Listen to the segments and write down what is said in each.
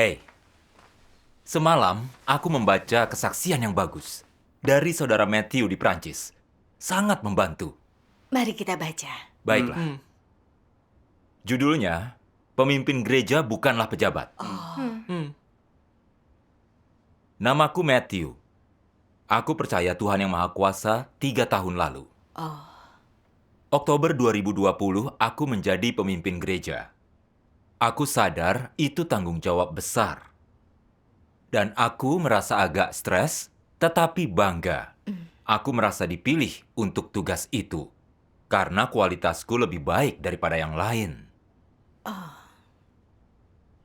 Hei, semalam aku membaca kesaksian yang bagus dari saudara Matthew di Prancis. Sangat membantu. Mari kita baca. Baiklah. Judulnya, Pemimpin Gereja Bukanlah Pejabat. Namaku Matthew. Aku percaya Tuhan Yang Maha Kuasa 3 tahun lalu. Oktober 2020, aku menjadi pemimpin gereja. Aku sadar itu tanggung jawab besar. Dan aku merasa agak stres, tetapi bangga. Aku merasa dipilih untuk tugas itu. Karena kualitasku lebih baik daripada yang lain.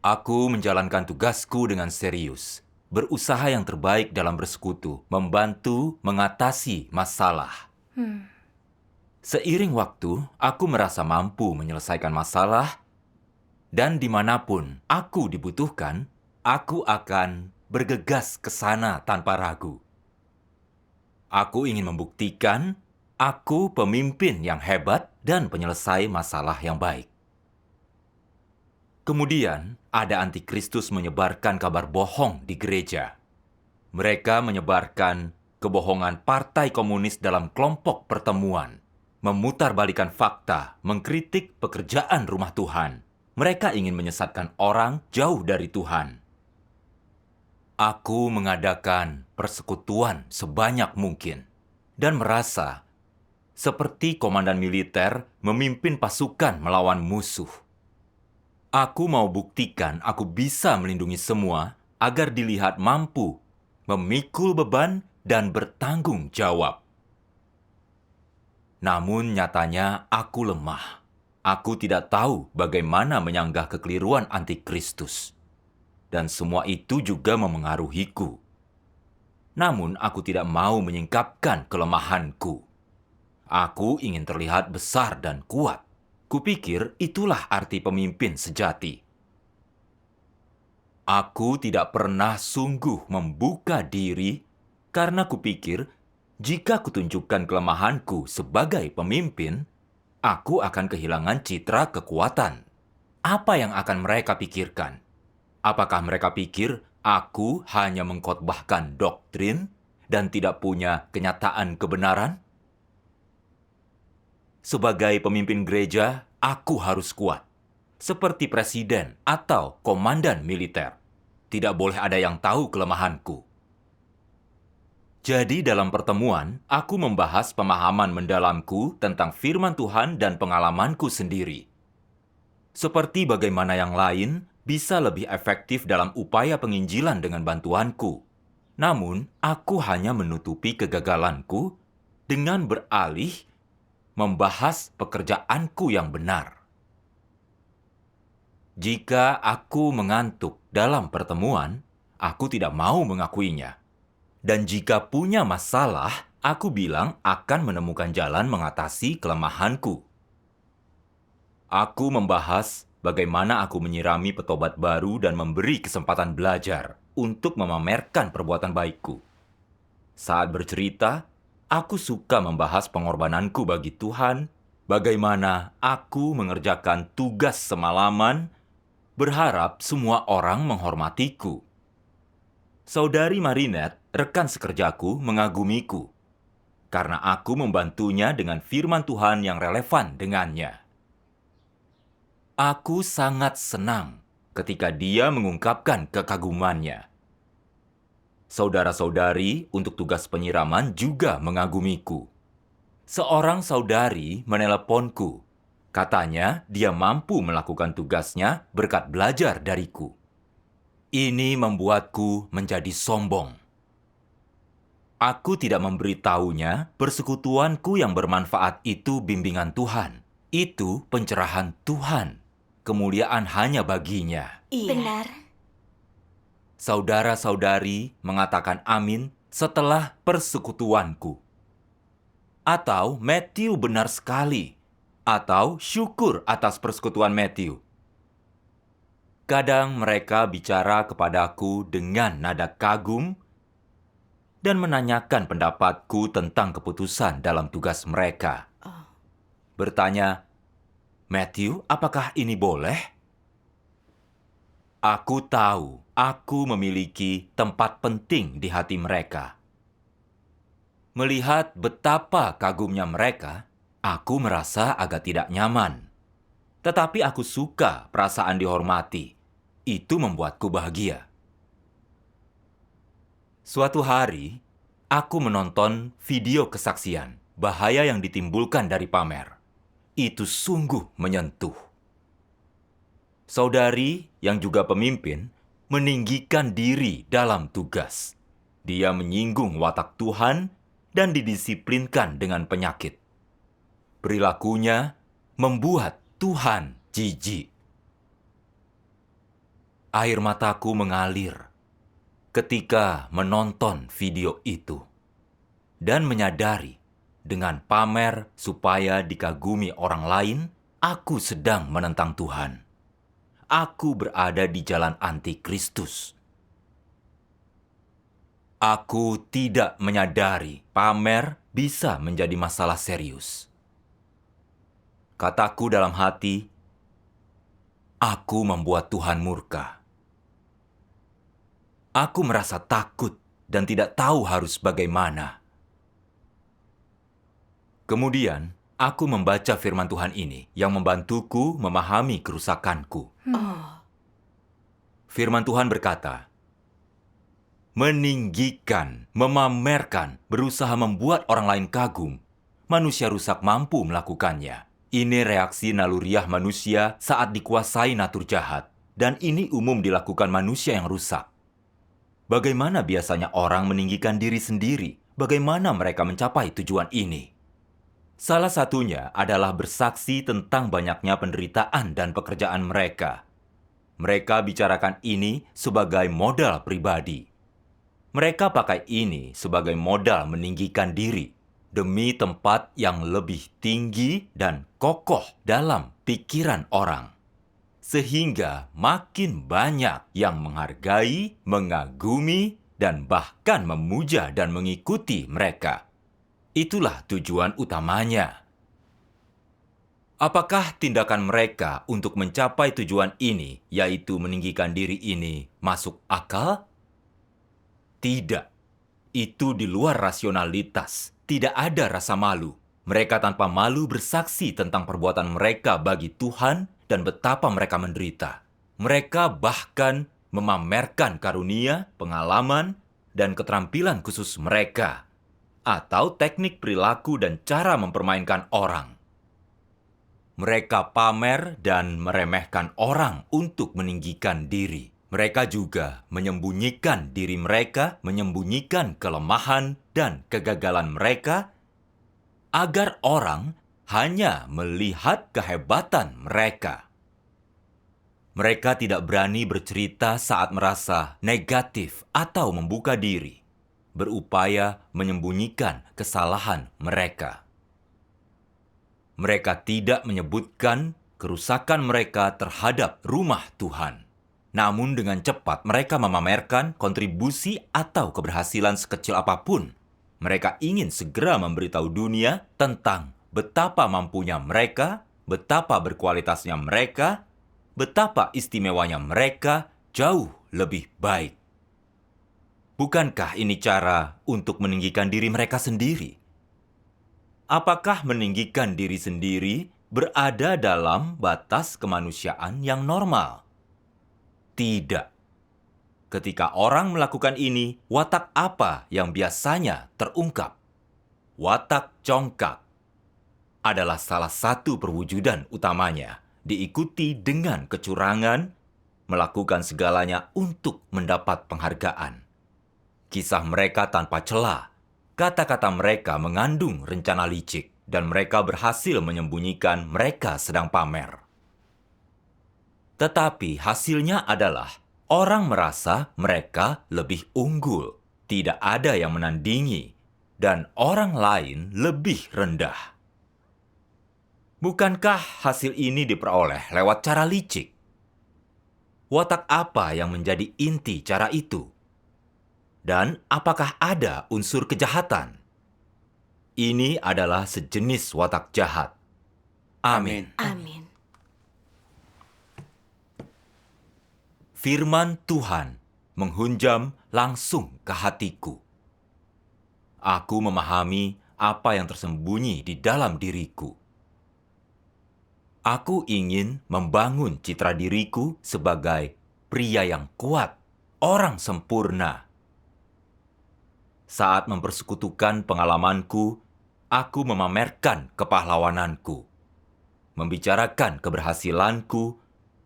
Aku menjalankan tugasku dengan serius. Berusaha yang terbaik dalam bersekutu. Membantu mengatasi masalah. Seiring waktu, aku merasa mampu menyelesaikan masalah. Dan dimanapun aku dibutuhkan, aku akan bergegas ke sana tanpa ragu. Aku ingin membuktikan aku pemimpin yang hebat dan penyelesai masalah yang baik. Kemudian, ada antikristus menyebarkan kabar bohong di gereja. Mereka menyebarkan kebohongan partai komunis dalam kelompok pertemuan, memutarbalikan fakta, mengkritik pekerjaan rumah Tuhan. Mereka ingin menyesatkan orang jauh dari Tuhan. Aku mengadakan persekutuan sebanyak mungkin dan merasa seperti komandan militer memimpin pasukan melawan musuh. Aku mau buktikan aku bisa melindungi semua agar dilihat mampu memikul beban dan bertanggung jawab. Namun nyatanya aku lemah. Aku tidak tahu bagaimana menyanggah kekeliruan antikristus. Dan semua itu juga memengaruhiku. Namun aku tidak mau menyingkapkan kelemahanku. Aku ingin terlihat besar dan kuat. Kupikir itulah arti pemimpin sejati. Aku tidak pernah sungguh membuka diri karena kupikir jika kutunjukkan kelemahanku sebagai pemimpin, aku akan kehilangan citra kekuatan. Apa yang akan mereka pikirkan? Apakah mereka pikir aku hanya mengkhotbahkan doktrin dan tidak punya kenyataan kebenaran? Sebagai pemimpin gereja, aku harus kuat. Seperti presiden atau komandan militer. Tidak boleh ada yang tahu kelemahanku. Jadi dalam pertemuan, aku membahas pemahaman mendalamku tentang firman Tuhan dan pengalamanku sendiri. Seperti bagaimana yang lain bisa lebih efektif dalam upaya penginjilan dengan bantuanku. Namun, aku hanya menutupi kegagalanku dengan beralih membahas pekerjaanku yang benar. Jika aku mengantuk dalam pertemuan, aku tidak mau mengakuinya. Dan jika punya masalah, aku bilang akan menemukan jalan mengatasi kelemahanku. Aku membahas bagaimana aku menyirami petobat baru dan memberi kesempatan belajar untuk memamerkan perbuatan baikku. Saat bercerita, aku suka membahas pengorbananku bagi Tuhan, bagaimana aku mengerjakan tugas semalaman, berharap semua orang menghormatiku. Saudari Marinette, rekan sekerjaku, mengagumiku karena aku membantunya dengan firman Tuhan yang relevan dengannya. Aku sangat senang ketika dia mengungkapkan kekagumannya. Saudara-saudari untuk tugas penyiraman juga mengagumiku. Seorang saudari meneleponku. Katanya dia mampu melakukan tugasnya berkat belajar dariku. Ini membuatku menjadi sombong. Aku tidak memberitahunya persekutuanku yang bermanfaat itu bimbingan Tuhan. Itu pencerahan Tuhan. Kemuliaan hanya baginya. Iya. Benar. Saudara-saudari mengatakan amin setelah persekutuanku. Atau Matthew benar sekali. Atau syukur atas persekutuan Matthew. Kadang mereka bicara kepadaku dengan nada kagum dan menanyakan pendapatku tentang keputusan dalam tugas mereka. Bertanya, Matthew, apakah ini boleh? Aku tahu aku memiliki tempat penting di hati mereka. Melihat betapa kagumnya mereka, aku merasa agak tidak nyaman. Tetapi aku suka perasaan dihormati. Itu membuatku bahagia. Suatu hari, aku menonton video kesaksian bahaya yang ditimbulkan dari pamer. Itu sungguh menyentuh. Saudari yang juga pemimpin meninggikan diri dalam tugas. Dia menyinggung watak Tuhan dan didisiplinkan dengan penyakit. Perilakunya membuat Tuhan jijik. Air mataku mengalir ketika menonton video itu dan menyadari dengan pamer supaya dikagumi orang lain, aku sedang menentang Tuhan. Aku berada di jalan anti-Kristus. Aku tidak menyadari pamer bisa menjadi masalah serius. Kataku dalam hati, aku membuat Tuhan murka. Aku merasa takut dan tidak tahu harus bagaimana. Kemudian, aku membaca firman Tuhan ini yang membantuku memahami kerusakanku. Firman Tuhan berkata, meninggikan, memamerkan, berusaha membuat orang lain kagum. Manusia rusak mampu melakukannya. Ini reaksi naluriah manusia saat dikuasai natur jahat. Dan ini umum dilakukan manusia yang rusak. Bagaimana biasanya orang meninggikan diri sendiri? Bagaimana mereka mencapai tujuan ini? Salah satunya adalah bersaksi tentang banyaknya penderitaan dan pekerjaan mereka. Mereka bicarakan ini sebagai modal pribadi. Mereka pakai ini sebagai modal meninggikan diri demi tempat yang lebih tinggi dan kokoh dalam pikiran orang. Sehingga makin banyak yang menghargai, mengagumi, dan bahkan memuja dan mengikuti mereka. Itulah tujuan utamanya. Apakah tindakan mereka untuk mencapai tujuan ini, yaitu meninggikan diri ini, masuk akal? Tidak. Itu di luar rasionalitas. Tidak ada rasa malu. Mereka tanpa malu bersaksi tentang perbuatan mereka bagi Tuhan dan betapa mereka menderita. Mereka bahkan memamerkan karunia, pengalaman, dan keterampilan khusus mereka, atau teknik perilaku dan cara mempermainkan orang. Mereka pamer dan meremehkan orang untuk meninggikan diri. Mereka juga menyembunyikan diri mereka, menyembunyikan kelemahan dan kegagalan mereka, agar orang hanya melihat kehebatan mereka. Mereka tidak berani bercerita saat merasa negatif atau membuka diri, berupaya menyembunyikan kesalahan mereka. Mereka tidak menyebutkan kerusakan mereka terhadap rumah Tuhan. Namun dengan cepat mereka memamerkan kontribusi atau keberhasilan sekecil apapun. Mereka ingin segera memberitahu dunia tentang betapa mampunya mereka, betapa berkualitasnya mereka, betapa istimewanya mereka jauh lebih baik. Bukankah ini cara untuk meninggikan diri mereka sendiri? Apakah meninggikan diri sendiri berada dalam batas kemanusiaan yang normal? Tidak. Ketika orang melakukan ini, watak apa yang biasanya terungkap? Watak congkak adalah salah satu perwujudan utamanya, diikuti dengan kecurangan, melakukan segalanya untuk mendapat penghargaan. Kisah mereka tanpa cela, kata-kata mereka mengandung rencana licik, dan mereka berhasil menyembunyikan mereka sedang pamer. Tetapi hasilnya adalah orang merasa mereka lebih unggul, tidak ada yang menandingi, dan orang lain lebih rendah. Bukankah hasil ini diperoleh lewat cara licik? Watak apa yang menjadi inti cara itu? Dan apakah ada unsur kejahatan? Ini adalah sejenis watak jahat. Amin. Amin. Firman Tuhan menghunjam langsung ke hatiku. Aku memahami apa yang tersembunyi di dalam diriku. Aku ingin membangun citra diriku sebagai pria yang kuat, orang sempurna. Saat mempersekutukan pengalamanku, aku memamerkan kepahlawananku, membicarakan keberhasilanku,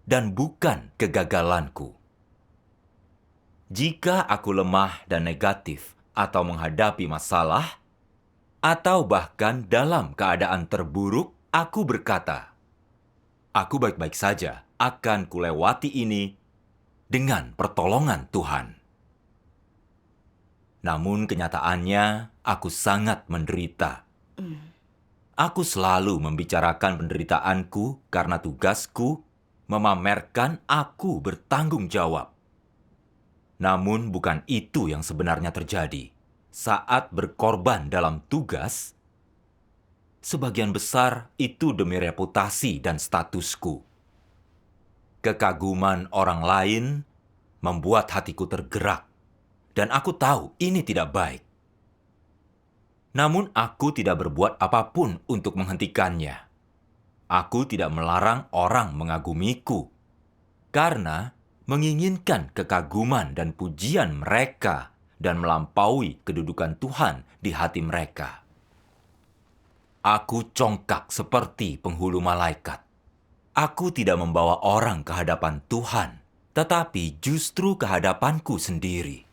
dan bukan kegagalanku. Jika aku lemah dan negatif atau menghadapi masalah, atau bahkan dalam keadaan terburuk, aku berkata, "Aku baik-baik saja, akan kulewati ini dengan pertolongan Tuhan." Namun kenyataannya, aku sangat menderita. Aku selalu membicarakan penderitaanku karena tugasku memamerkan aku bertanggung jawab. Namun bukan itu yang sebenarnya terjadi. Saat berkorban dalam tugas, sebagian besar itu demi reputasi dan statusku. Kekaguman orang lain membuat hatiku tergerak, dan aku tahu ini tidak baik. Namun aku tidak berbuat apapun untuk menghentikannya. Aku tidak melarang orang mengagumiku, karena menginginkan kekaguman dan pujian mereka dan melampaui kedudukan Tuhan di hati mereka. Aku congkak seperti penghulu malaikat. Aku tidak membawa orang ke hadapan Tuhan, tetapi justru ke hadapanku sendiri.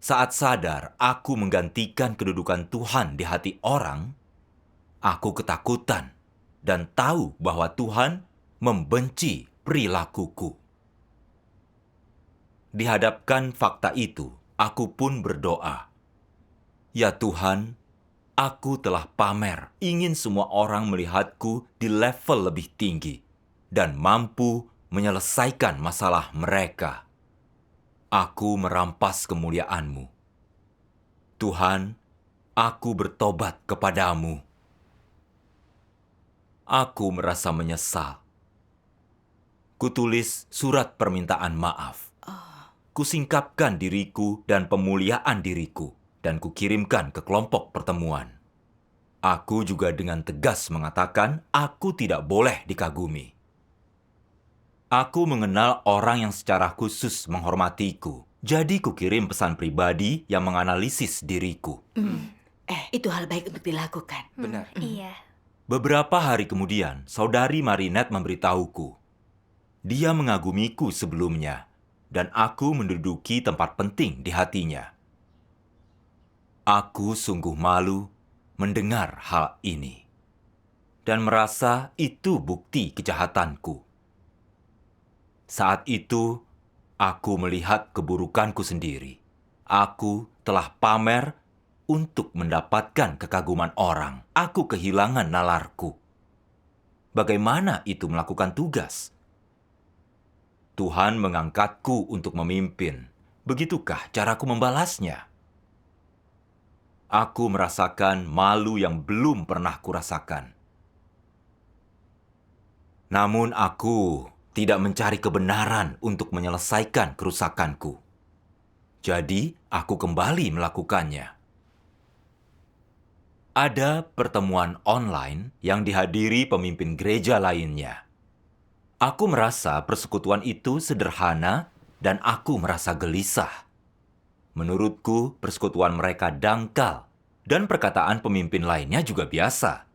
Saat sadar aku menggantikan kedudukan Tuhan di hati orang, aku ketakutan dan tahu bahwa Tuhan membenci perilakuku. Dihadapkan fakta itu, aku pun berdoa, "Ya Tuhan, aku telah pamer ingin semua orang melihatku di level lebih tinggi dan mampu menyelesaikan masalah mereka. Aku merampas kemuliaan-Mu. Tuhan, aku bertobat kepadamu." Aku merasa menyesal. Kutulis surat permintaan maaf. Kusingkapkan diriku dan pemuliaan diriku, dan kukirimkan ke kelompok pertemuan. Aku juga dengan tegas mengatakan aku tidak boleh dikagumi. Aku mengenal orang yang secara khusus menghormatiku, jadi kukirim pesan pribadi yang menganalisis diriku. Itu hal baik untuk dilakukan. Benar. Iya. Beberapa hari kemudian, saudari Marinette memberitahuku. Dia mengagumiku sebelumnya, dan aku menduduki tempat penting di hatinya. Aku sungguh malu mendengar hal ini, dan merasa itu bukti kejahatanku. Saat itu, aku melihat keburukanku sendiri. Aku telah pamer untuk mendapatkan kekaguman orang. Aku kehilangan nalarku. Bagaimana itu melakukan tugas? Tuhan mengangkatku untuk memimpin. Begitukah caraku membalasnya? Aku merasakan malu yang belum pernah kurasakan. Namun aku tidak mencari kebenaran untuk menyelesaikan kerusakanku. Jadi, aku kembali melakukannya. Ada pertemuan online yang dihadiri pemimpin gereja lainnya. Aku merasa persekutuan itu sederhana dan aku merasa gelisah. Menurutku, persekutuan mereka dangkal dan perkataan pemimpin lainnya juga biasa.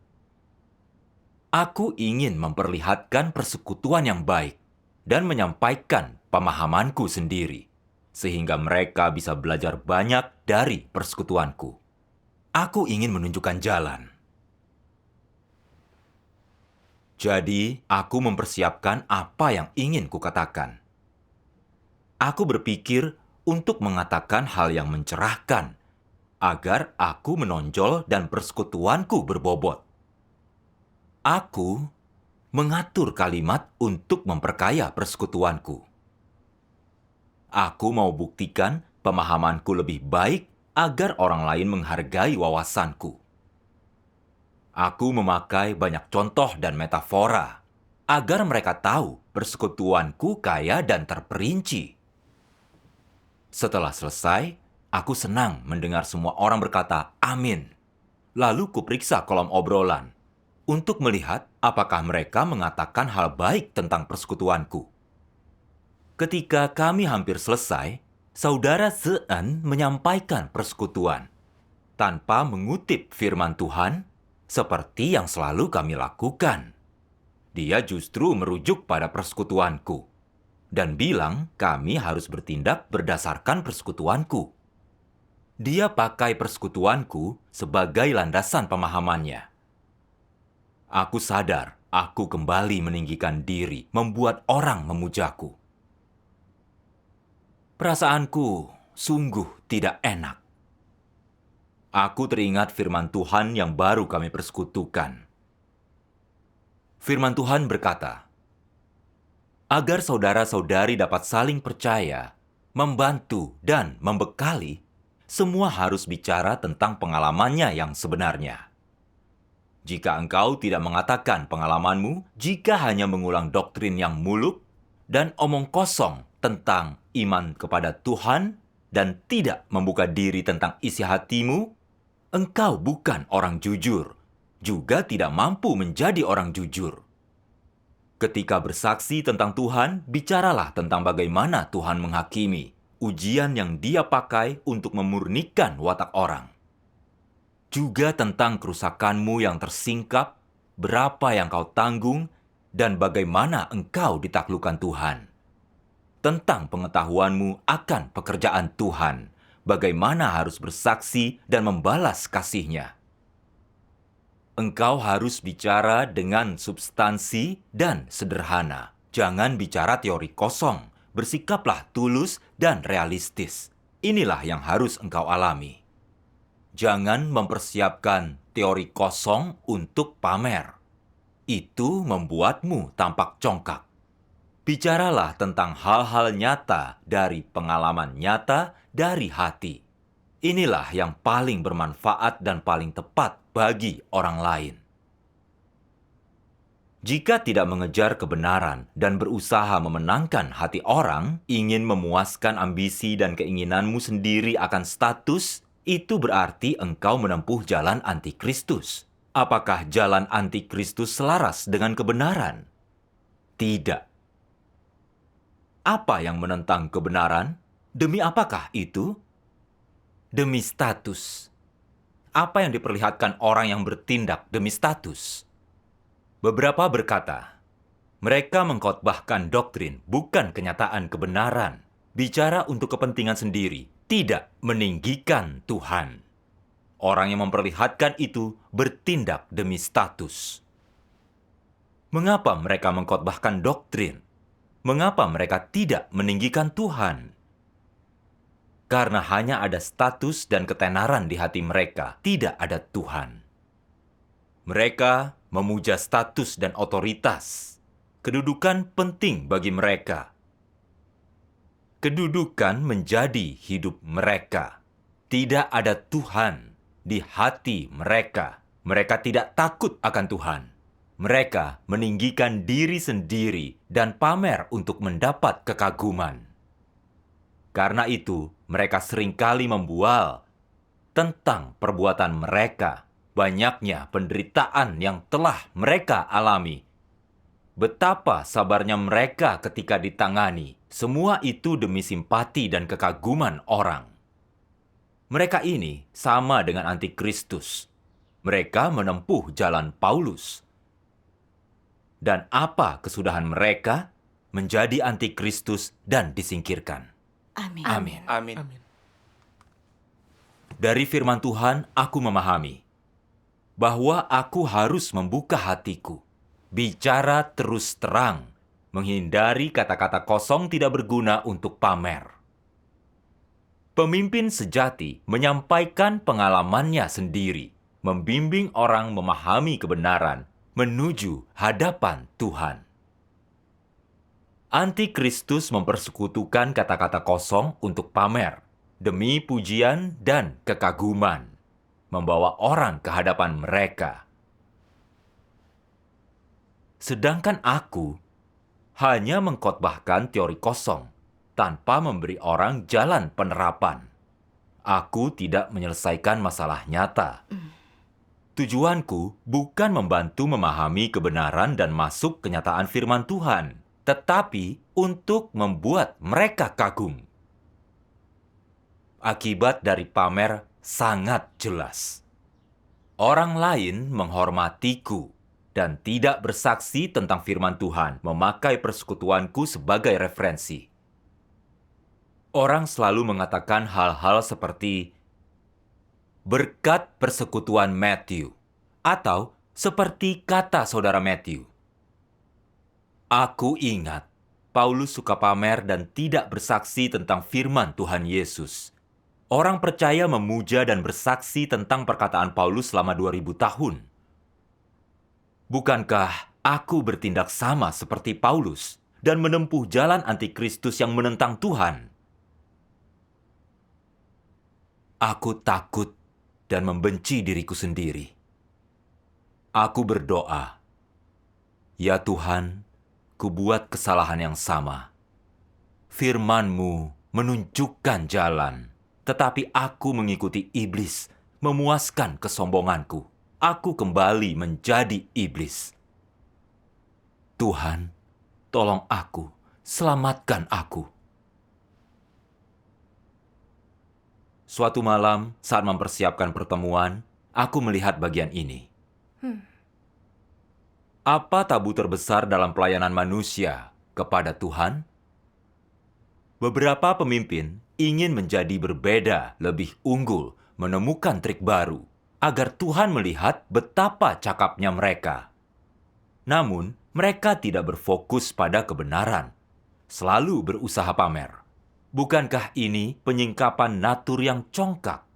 Aku ingin memperlihatkan persekutuan yang baik dan menyampaikan pemahamanku sendiri, sehingga mereka bisa belajar banyak dari persekutuanku. Aku ingin menunjukkan jalan. Jadi, aku mempersiapkan apa yang ingin kukatakan. Aku berpikir untuk mengatakan hal yang mencerahkan, agar aku menonjol dan persekutuanku berbobot. Aku mengatur kalimat untuk memperkaya persekutuanku. Aku mau buktikan pemahamanku lebih baik agar orang lain menghargai wawasanku. Aku memakai banyak contoh dan metafora agar mereka tahu persekutuanku kaya dan terperinci. Setelah selesai, aku senang mendengar semua orang berkata, "Amin." Lalu kuperiksa kolom obrolan untuk melihat apakah mereka mengatakan hal baik tentang persekutuanku. Ketika kami hampir selesai, Saudara Zean menyampaikan persekutuan tanpa mengutip firman Tuhan seperti yang selalu kami lakukan. Dia justru merujuk pada persekutuanku dan bilang kami harus bertindak berdasarkan persekutuanku. Dia pakai persekutuanku sebagai landasan pemahamannya. Aku sadar aku kembali meninggikan diri, membuat orang memujaku. Perasaanku sungguh tidak enak. Aku teringat firman Tuhan yang baru kami persekutukan. Firman Tuhan berkata, agar saudara-saudari dapat saling percaya, membantu, dan membekali, semua harus bicara tentang pengalamannya yang sebenarnya. Jika engkau tidak mengatakan pengalamanmu, jika hanya mengulang doktrin yang muluk dan omong kosong tentang iman kepada Tuhan dan tidak membuka diri tentang isi hatimu, engkau bukan orang jujur, juga tidak mampu menjadi orang jujur. Ketika bersaksi tentang Tuhan, bicaralah tentang bagaimana Tuhan menghakimi, ujian yang Dia pakai untuk memurnikan watak orang. Juga tentang kerusakanmu yang tersingkap, berapa yang kau tanggung, dan bagaimana engkau ditaklukkan Tuhan. Tentang pengetahuanmu akan pekerjaan Tuhan, bagaimana harus bersaksi dan membalas kasih-Nya. Engkau harus bicara dengan substansi dan sederhana. Jangan bicara teori kosong. Bersikaplah tulus dan realistis. Inilah yang harus engkau alami. Jangan mempersiapkan teori kosong untuk pamer. Itu membuatmu tampak congkak. Bicaralah tentang hal-hal nyata dari pengalaman nyata dari hati. Inilah yang paling bermanfaat dan paling tepat bagi orang lain. Jika tidak mengejar kebenaran dan berusaha memenangkan hati orang, ingin memuaskan ambisi dan keinginanmu sendiri akan status, itu berarti engkau menempuh jalan antikristus. Apakah jalan antikristus selaras dengan kebenaran? Tidak. Apa yang menentang kebenaran? Demi apakah itu? Demi status. Apa yang diperlihatkan orang yang bertindak demi status? Beberapa berkata, mereka mengkhotbahkan doktrin, bukan kenyataan kebenaran. Bicara untuk kepentingan sendiri, tidak meninggikan Tuhan. Orang yang memperlihatkan itu bertindak demi status. Mengapa mereka mengkhotbahkan doktrin? Mengapa mereka tidak meninggikan Tuhan? Karena hanya ada status dan ketenaran di hati mereka, tidak ada Tuhan. Mereka memuja status dan otoritas. Kedudukan penting bagi mereka. Kedudukan menjadi hidup mereka. Tidak ada Tuhan di hati mereka. Mereka tidak takut akan Tuhan. Mereka meninggikan diri sendiri dan pamer untuk mendapat kekaguman. Karena itu, mereka seringkali membual tentang perbuatan mereka, banyaknya penderitaan yang telah mereka alami. Betapa sabarnya mereka ketika ditangani, semua itu demi simpati dan kekaguman orang. Mereka ini sama dengan antikristus. Mereka menempuh jalan Paulus. Dan apa kesudahan mereka? Menjadi antikristus dan disingkirkan. Amin. Amin. Amin. Dari firman Tuhan, aku memahami bahwa aku harus membuka hatiku, bicara terus terang, menghindari kata-kata kosong tidak berguna untuk pamer. Pemimpin sejati menyampaikan pengalamannya sendiri, membimbing orang memahami kebenaran menuju hadapan Tuhan. Antikristus mempersekutukan kata-kata kosong untuk pamer, demi pujian dan kekaguman, membawa orang ke hadapan mereka. Sedangkan aku hanya mengkhotbahkan teori kosong tanpa memberi orang jalan penerapan. Aku tidak menyelesaikan masalah nyata. Tujuanku bukan membantu memahami kebenaran dan masuk kenyataan firman Tuhan, tetapi untuk membuat mereka kagum. Akibat dari pamer sangat jelas. Orang lain menghormatiku dan tidak bersaksi tentang firman Tuhan, memakai persekutuanku sebagai referensi. Orang selalu mengatakan hal-hal seperti berkat persekutuan Matthew, atau seperti kata saudara Matthew. Aku ingat, Paulus suka pamer dan tidak bersaksi tentang firman Tuhan Yesus. Orang percaya memuja dan bersaksi tentang perkataan Paulus selama 2000 tahun. Bukankah aku bertindak sama seperti Paulus dan menempuh jalan antikristus yang menentang Tuhan? Aku takut dan membenci diriku sendiri. Aku berdoa, ya Tuhan, kubuat kesalahan yang sama. Firman-Mu menunjukkan jalan, tetapi aku mengikuti iblis, memuaskan kesombonganku. Aku kembali menjadi iblis. Tuhan, tolong aku, selamatkan aku. Suatu malam, saat mempersiapkan pertemuan, aku melihat bagian ini. Apa tabu terbesar dalam pelayanan manusia kepada Tuhan? Beberapa pemimpin ingin menjadi berbeda, lebih unggul, menemukan trik baru, agar Tuhan melihat betapa cakapnya mereka. Namun, mereka tidak berfokus pada kebenaran, selalu berusaha pamer. Bukankah ini penyingkapan natur yang congkak?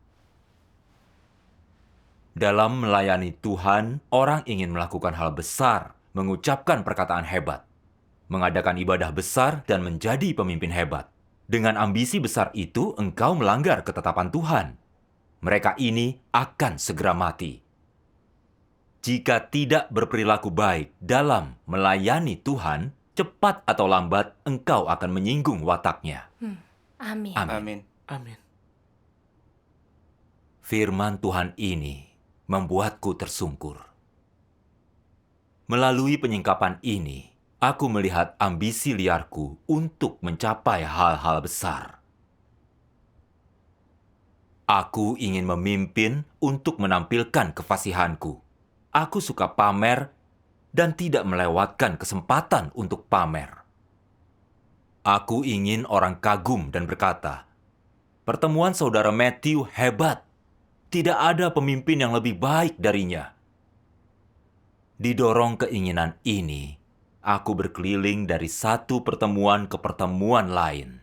Dalam melayani Tuhan, orang ingin melakukan hal besar, mengucapkan perkataan hebat, mengadakan ibadah besar, dan menjadi pemimpin hebat. Dengan ambisi besar itu, engkau melanggar ketetapan Tuhan. Mereka ini akan segera mati. Jika tidak berperilaku baik dalam melayani Tuhan, cepat atau lambat engkau akan menyinggung wataknya. Amin. Amin. Amin. Firman Tuhan ini membuatku tersungkur. Melalui penyingkapan ini, aku melihat ambisi liarku untuk mencapai hal-hal besar. Aku ingin memimpin untuk menampilkan kefasihanku. Aku suka pamer dan tidak melewatkan kesempatan untuk pamer. Aku ingin orang kagum dan berkata, pertemuan saudara Matthew hebat. Tidak ada pemimpin yang lebih baik darinya. Didorong keinginan ini, aku berkeliling dari satu pertemuan ke pertemuan lain.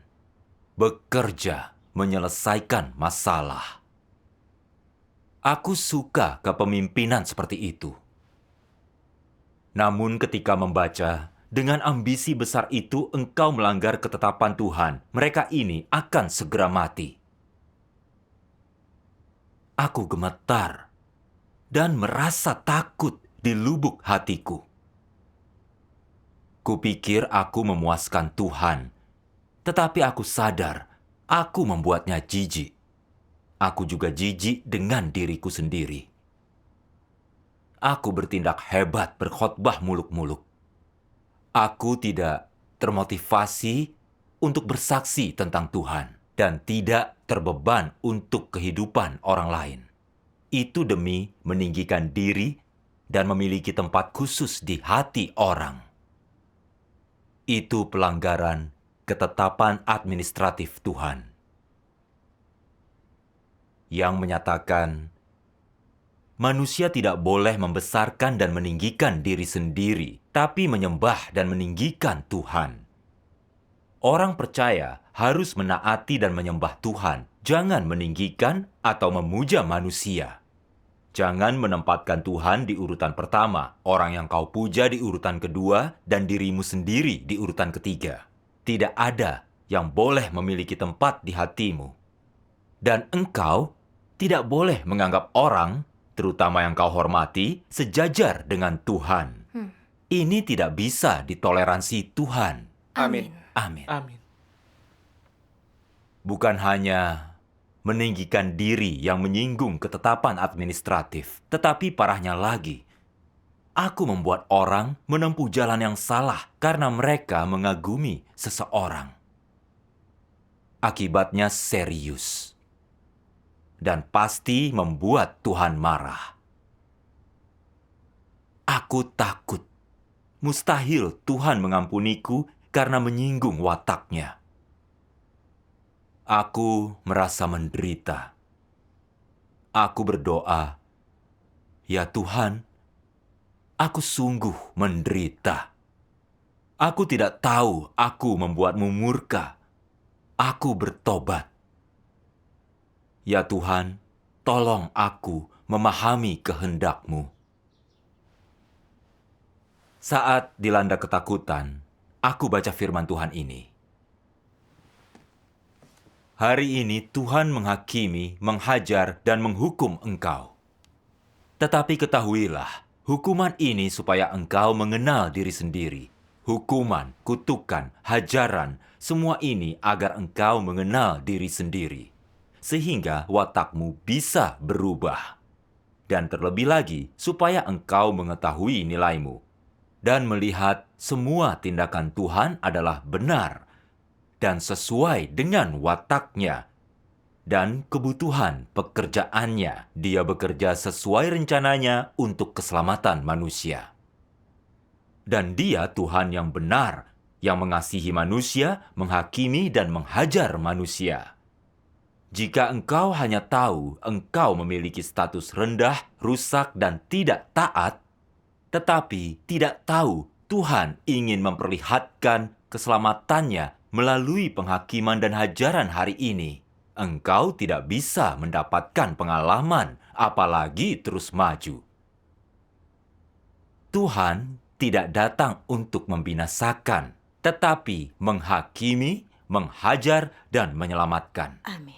Bekerja menyelesaikan masalah. Aku suka kepemimpinan seperti itu. Namun ketika membaca, dengan ambisi besar itu engkau melanggar ketetapan Tuhan, mereka ini akan segera mati. Aku gemetar dan merasa takut di lubuk hatiku. Kupikir aku memuaskan Tuhan, tetapi aku sadar aku membuatnya jijik. Aku juga jijik dengan diriku sendiri. Aku bertindak hebat berkhotbah muluk-muluk. Aku tidak termotivasi untuk bersaksi tentang Tuhan dan tidak terbeban untuk kehidupan orang lain. Itu demi meninggikan diri dan memiliki tempat khusus di hati orang. Itu pelanggaran ketetapan administratif Tuhan yang menyatakan manusia tidak boleh membesarkan dan meninggikan diri sendiri, tapi menyembah dan meninggikan Tuhan. Orang percaya harus menaati dan menyembah Tuhan, jangan meninggikan atau memuja manusia. Jangan menempatkan Tuhan di urutan pertama, orang yang kau puja di urutan kedua, dan dirimu sendiri di urutan ketiga. Tidak ada yang boleh memiliki tempat di hatimu. Dan engkau tidak boleh menganggap orang, terutama yang kau hormati, sejajar dengan Tuhan. Ini tidak bisa ditoleransi Tuhan. Amin. Amin. Amin. Bukan hanya meninggikan diri yang menyinggung ketetapan administratif, tetapi parahnya lagi, aku membuat orang menempuh jalan yang salah karena mereka mengagumi seseorang. Akibatnya serius dan pasti membuat Tuhan marah. Aku takut. Mustahil Tuhan mengampuniku karena menyinggung wataknya. Aku merasa menderita. Aku berdoa, "Ya Tuhan, aku sungguh menderita. Aku tidak tahu aku membuatmu murka. Aku bertobat. Ya Tuhan, tolong aku memahami kehendak-Mu." Saat dilanda ketakutan, aku baca firman Tuhan ini. Hari ini Tuhan menghakimi, menghajar, dan menghukum engkau. Tetapi ketahuilah, hukuman ini supaya engkau mengenal diri sendiri. Hukuman, kutukan, hajaran, semua ini agar engkau mengenal diri sendiri. Sehingga watakmu bisa berubah. Dan terlebih lagi, supaya engkau mengetahui nilaimu. Dan melihat semua tindakan Tuhan adalah benar dan sesuai dengan wataknya dan kebutuhan pekerjaannya. Dia bekerja sesuai rencananya untuk keselamatan manusia. Dan Dia Tuhan yang benar, yang mengasihi manusia, menghakimi dan menghajar manusia. Jika engkau hanya tahu engkau memiliki status rendah, rusak, dan tidak taat, tetapi tidak tahu Tuhan ingin memperlihatkan keselamatannya melalui penghakiman dan hajaran hari ini, engkau tidak bisa mendapatkan pengalaman, apalagi terus maju. Tuhan tidak datang untuk membinasakan, tetapi menghakimi, menghajar, dan menyelamatkan. Amin.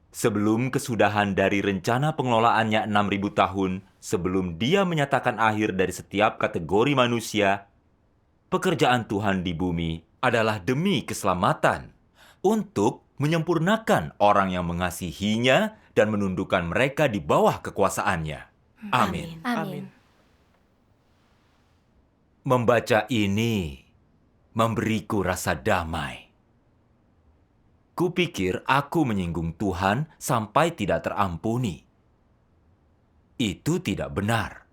Sebelum kesudahan dari rencana pengelolaannya 6.000 tahun, sebelum Dia menyatakan akhir dari setiap kategori manusia, pekerjaan Tuhan di bumi adalah demi keselamatan, untuk menyempurnakan orang yang mengasihinya dan menundukkan mereka di bawah kekuasaannya. Amin. Amin. Membaca ini memberiku rasa damai. Kupikir aku menyinggung Tuhan sampai tidak terampuni. Itu tidak benar.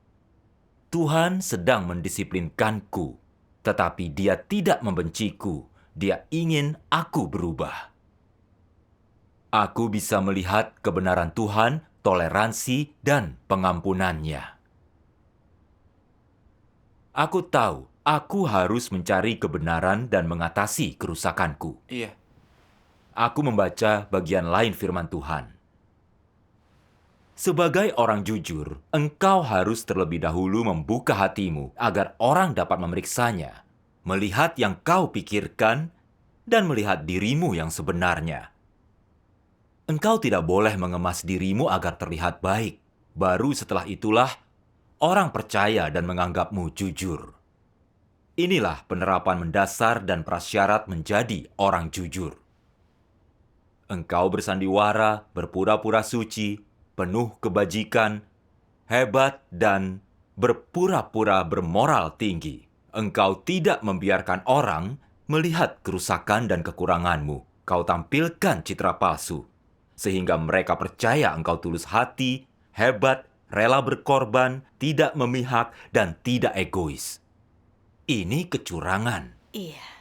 Tuhan sedang mendisiplinkanku, tetapi Dia tidak membenciku. Dia ingin aku berubah. Aku bisa melihat kebenaran Tuhan, toleransi, dan pengampunannya. Aku tahu aku harus mencari kebenaran dan mengatasi kerusakanku. Iya. Aku membaca bagian lain firman Tuhan. Sebagai orang jujur, engkau harus terlebih dahulu membuka hatimu agar orang dapat memeriksanya, melihat yang kau pikirkan, dan melihat dirimu yang sebenarnya. Engkau tidak boleh mengemas dirimu agar terlihat baik. Baru setelah itulah, orang percaya dan menganggapmu jujur. Inilah penerapan mendasar dan prasyarat menjadi orang jujur. Engkau bersandiwara, berpura-pura suci, penuh kebajikan, hebat, dan berpura-pura bermoral tinggi. Engkau tidak membiarkan orang melihat kerusakan dan kekuranganmu. Kau tampilkan citra palsu, sehingga mereka percaya engkau tulus hati, hebat, rela berkorban, tidak memihak, dan tidak egois. Ini kecurangan. Iya.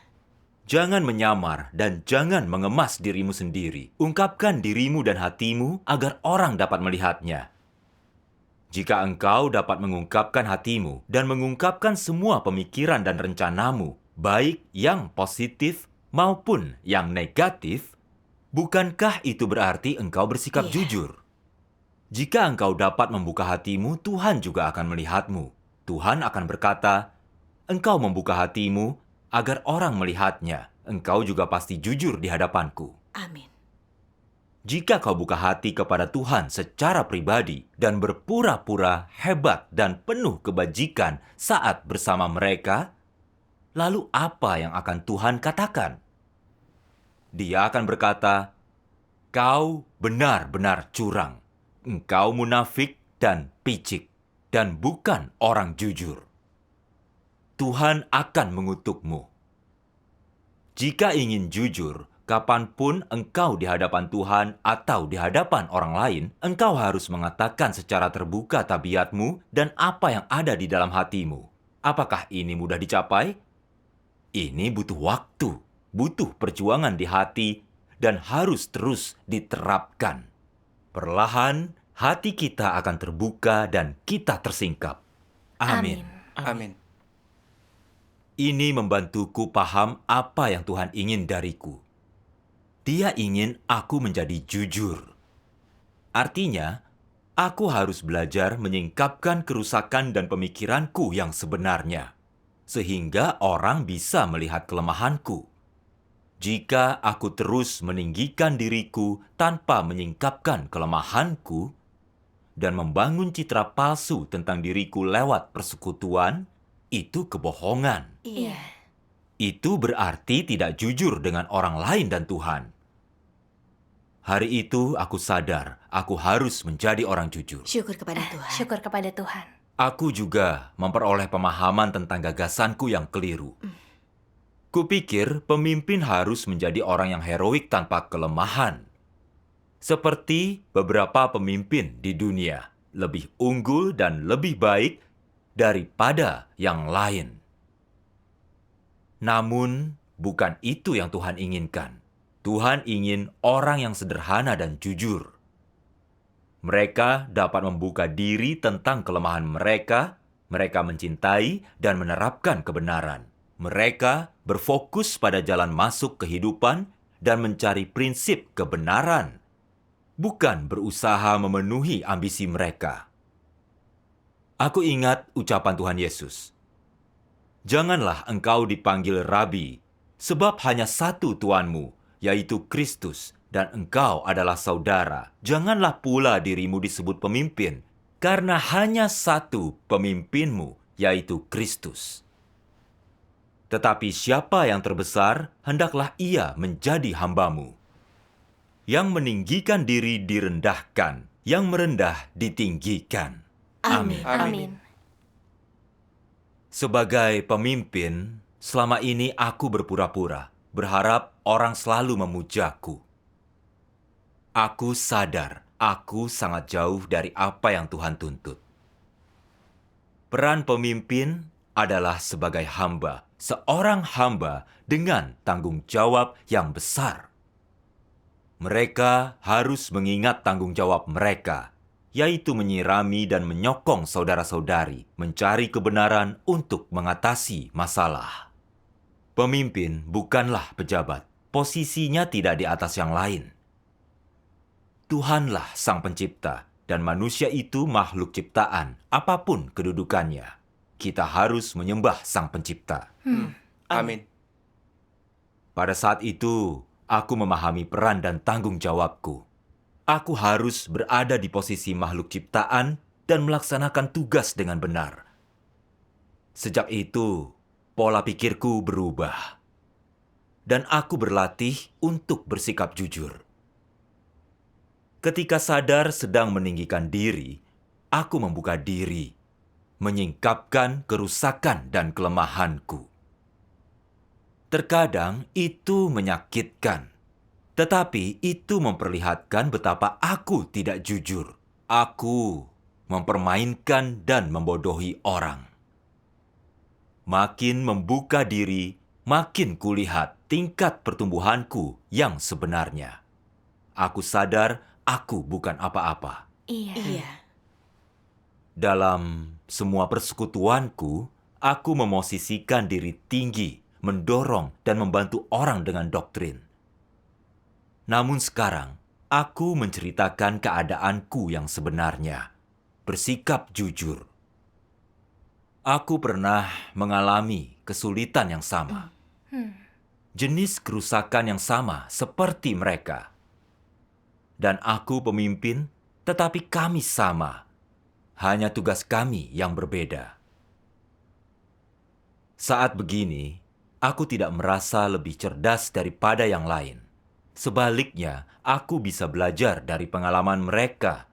Jangan menyamar dan jangan mengemas dirimu sendiri. Ungkapkan dirimu dan hatimu agar orang dapat melihatnya. Jika engkau dapat mengungkapkan hatimu dan mengungkapkan semua pemikiran dan rencanamu, baik yang positif maupun yang negatif, bukankah itu berarti engkau bersikap jujur? Jika engkau dapat membuka hatimu, Tuhan juga akan melihatmu. Tuhan akan berkata, engkau membuka hatimu agar orang melihatnya. Engkau juga pasti jujur di hadapanku. Amin. Jika kau buka hati kepada Tuhan secara pribadi dan berpura-pura hebat dan penuh kebajikan saat bersama mereka, lalu apa yang akan Tuhan katakan? Dia akan berkata, "Kau benar-benar curang. Engkau munafik dan picik, dan bukan orang jujur." Tuhan akan mengutukmu. Jika ingin jujur, kapanpun engkau di hadapan Tuhan atau di hadapan orang lain, engkau harus mengatakan secara terbuka tabiatmu dan apa yang ada di dalam hatimu. Apakah ini mudah dicapai? Ini butuh waktu, butuh perjuangan di hati, dan harus terus diterapkan. Perlahan, hati kita akan terbuka dan kita tersingkap. Amin. Amin. Ini membantuku paham apa yang Tuhan ingin dariku. Dia ingin aku menjadi jujur. Artinya, aku harus belajar menyingkapkan kerusakan dan pemikiranku yang sebenarnya, sehingga orang bisa melihat kelemahanku. Jika aku terus meninggikan diriku tanpa menyingkapkan kelemahanku dan membangun citra palsu tentang diriku lewat persekutuan, itu kebohongan. Iya. Itu berarti tidak jujur dengan orang lain dan Tuhan. Hari itu aku sadar aku harus menjadi orang jujur. Syukur kepada Tuhan. Syukur kepada Tuhan. Aku juga memperoleh pemahaman tentang gagasanku yang keliru. Kupikir pemimpin harus menjadi orang yang heroik tanpa kelemahan. Seperti beberapa pemimpin di dunia, lebih unggul dan lebih baik daripada yang lain. Namun, bukan itu yang Tuhan inginkan. Tuhan ingin orang yang sederhana dan jujur. Mereka dapat membuka diri tentang kelemahan mereka, mereka mencintai dan menerapkan kebenaran. Mereka berfokus pada jalan masuk kehidupan dan mencari prinsip kebenaran, bukan berusaha memenuhi ambisi mereka. Aku ingat ucapan Tuhan Yesus. Janganlah engkau dipanggil Rabi, sebab hanya satu Tuanmu, yaitu Kristus, dan engkau adalah saudara. Janganlah pula dirimu disebut pemimpin, karena hanya satu pemimpinmu, yaitu Kristus. Tetapi siapa yang terbesar, hendaklah ia menjadi hambamu. Yang meninggikan diri direndahkan, yang merendah ditinggikan. Amin. Amin. Sebagai pemimpin, selama ini aku berpura-pura, berharap orang selalu memujaku. Aku sadar, aku sangat jauh dari apa yang Tuhan tuntut. Peran pemimpin adalah sebagai hamba, seorang hamba dengan tanggung jawab yang besar. Mereka harus mengingat tanggung jawab mereka, yaitu menyirami dan menyokong saudara-saudari, mencari kebenaran untuk mengatasi masalah. Pemimpin bukanlah pejabat, posisinya tidak di atas yang lain. Tuhanlah Sang Pencipta, dan manusia itu makhluk ciptaan, apapun kedudukannya. Kita harus menyembah Sang Pencipta. Amin. Pada saat itu, aku memahami peran dan tanggung jawabku. Aku harus berada di posisi makhluk ciptaan dan melaksanakan tugas dengan benar. Sejak itu, pola pikirku berubah. Dan aku berlatih untuk bersikap jujur. Ketika sadar sedang meninggikan diri, aku membuka diri, menyingkapkan kerusakan dan kelemahanku. Terkadang itu menyakitkan. Tetapi itu memperlihatkan betapa aku tidak jujur. Aku mempermainkan dan membodohi orang. Makin membuka diri, makin kulihat tingkat pertumbuhanku yang sebenarnya. Aku sadar aku bukan apa-apa. Iya. Dalam semua persekutuanku, aku memosisikan diri tinggi, mendorong dan membantu orang dengan doktrin. Namun sekarang, aku menceritakan keadaanku yang sebenarnya, bersikap jujur. Aku pernah mengalami kesulitan yang sama. Jenis kerusakan yang sama seperti mereka. dan aku pemimpin, tetapi kami sama. Hanya tugas kami yang berbeda. Saat begini, aku tidak merasa lebih cerdas daripada yang lain. Sebaliknya, aku bisa belajar dari pengalaman mereka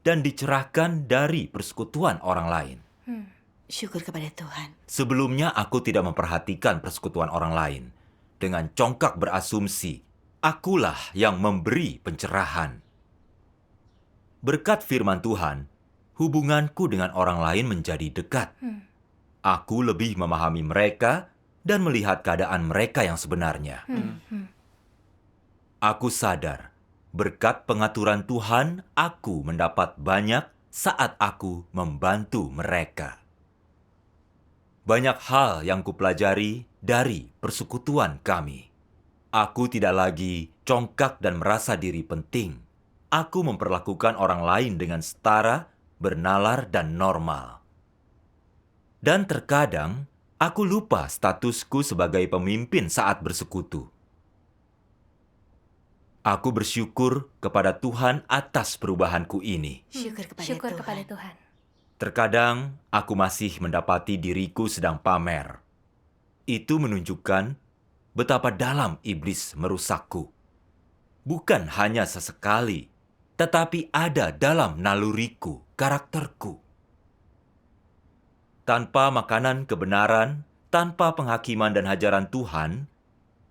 dan dicerahkan dari persekutuan orang lain. Syukur kepada Tuhan. Sebelumnya aku tidak memperhatikan persekutuan orang lain. Dengan congkak berasumsi, akulah yang memberi pencerahan. Berkat firman Tuhan, hubunganku dengan orang lain menjadi dekat. Aku lebih memahami mereka dan melihat keadaan mereka yang sebenarnya. Aku sadar, berkat pengaturan Tuhan, aku mendapat banyak saat aku membantu mereka. Banyak hal yang kupelajari dari persekutuan kami. Aku tidak lagi congkak dan merasa diri penting. Aku memperlakukan orang lain dengan setara, bernalar, dan normal. Dan terkadang, aku lupa statusku sebagai pemimpin saat bersekutu. Aku bersyukur kepada Tuhan atas perubahanku ini. Syukur kepada Tuhan. Terkadang, aku masih mendapati diriku sedang pamer. Itu menunjukkan betapa dalam iblis merusakku. Bukan hanya sesekali, tetapi ada dalam naluriku, karakterku. Tanpa makanan kebenaran, tanpa penghakiman dan hajaran Tuhan,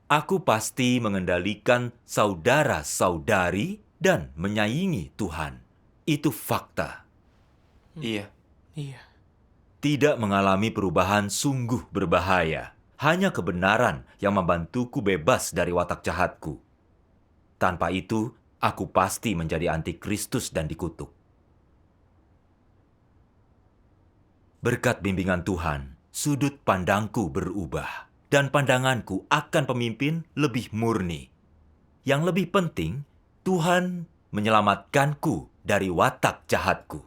aku pasti mengendalikan saudara-saudari dan menyaingi Tuhan. Itu fakta. Iya. Tidak mengalami perubahan sungguh berbahaya. Hanya kebenaran yang membantuku bebas dari watak jahatku. Tanpa itu, aku pasti menjadi antikristus dan dikutuk. Berkat bimbingan Tuhan, sudut pandangku berubah. Dan pandanganku akan pemimpin lebih murni. Yang lebih penting, Tuhan menyelamatkanku dari watak jahatku.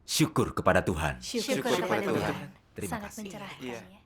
Syukur kepada Tuhan. Syukur kepada Tuhan. Terima Sangat kasih. mencerahkan Iya. ya.